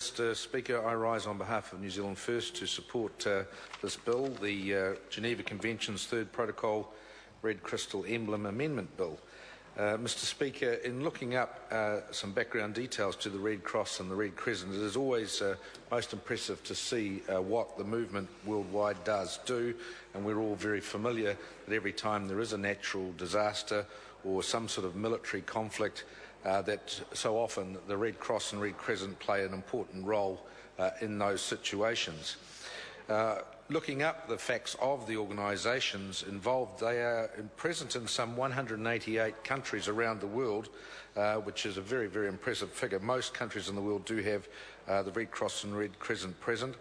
Mr Speaker, I rise on behalf of New Zealand First to support this bill, the Geneva Convention's Third Protocol Red Crystal Emblem Amendment Bill. Mr Speaker, in looking up some background details to the Red Cross and the Red Crescent, it is always most impressive to see what the movement worldwide does do, and we're all very familiar that every time there is a natural disaster or some sort of military conflict, that so often the Red Cross and Red Crescent play an important role in those situations. Looking up the facts of the organisations involved, they are present in some 188 countries around the world, which is a very, very impressive figure. Most countries in the world do have the Red Cross and Red Crescent present,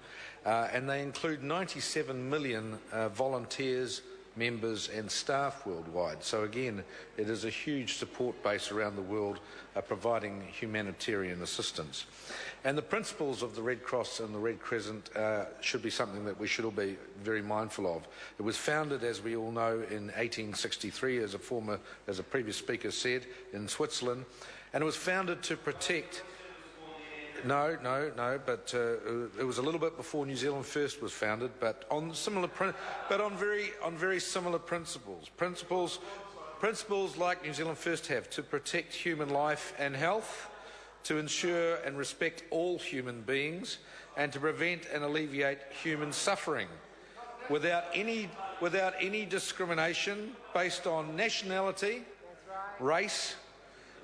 and they include 97 million volunteers, members and staff worldwide. So again, it is a huge support base around the world providing humanitarian assistance. And the principles of the Red Cross and the Red Crescent should be something that we should all be very mindful of. It was founded, as we all know, in 1863, as a previous speaker said, in Switzerland, and it was founded to protect. No, but it was a little bit before New Zealand First was founded, but on very similar principles. Principles like New Zealand First have, to protect human life and health, to ensure and respect all human beings, and to prevent and alleviate human suffering without any discrimination based on nationality, race,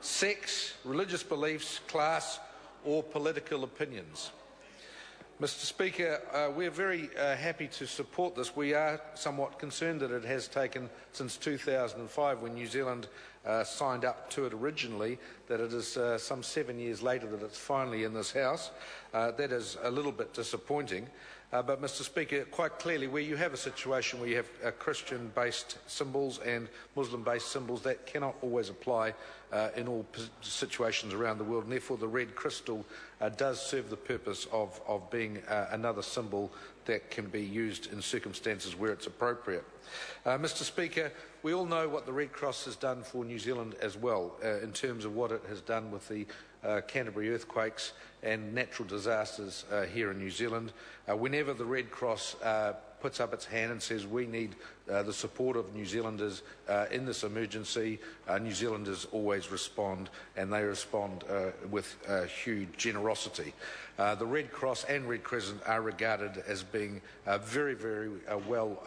sex, religious beliefs, class or political opinions. Mr Speaker, we're very happy to support this. We are somewhat concerned that it has taken since 2005, when New Zealand signed up to it originally, that it is some 7 years later that it's finally in this House. That is a little bit disappointing. But, Mr Speaker, quite clearly, where you have a situation where you have Christian-based symbols and Muslim-based symbols, that cannot always apply in all situations around the world, and therefore the red crystal does serve the purpose of being another symbol that can be used in circumstances where it's appropriate. Mr Speaker, we all know what the Red Cross has done for New Zealand as well, in terms of what it has done with the Canterbury earthquakes and natural disasters here in New Zealand. Whenever the Red Cross puts up its hand and says we need the support of New Zealanders in this emergency, New Zealanders always respond, and they respond with huge generosity. The Red Cross and Red Crescent are regarded as being very, very well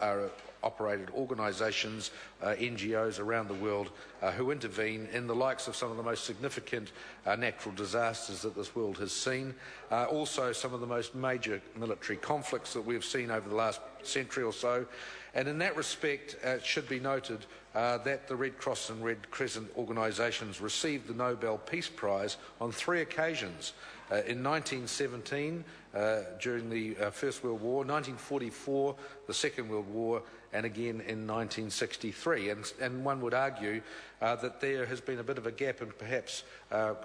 operated organisations, NGOs around the world who intervene in the likes of some of the most significant natural disasters that this world has seen, also some of the most major military conflicts that we've seen over the last century or so. And in that respect, it should be noted that the Red Cross and Red Crescent organisations received the Nobel Peace Prize on 3 occasions. In 1917, during the First World War, 1944, the Second World War, and again in 1963. And one would argue that there has been a bit of a gap, and perhaps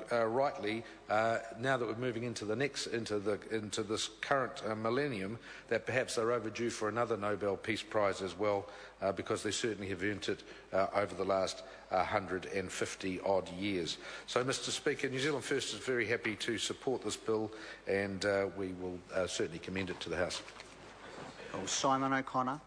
rightly, now that we're moving into this current millennium, that perhaps they're overdue for another Nobel Peace Prize as well, because they certainly have earned it over the last 150 odd years. So, Mr Speaker, New Zealand First is very happy to support this bill, and we will certainly commend it to the House. Simon O'Connor.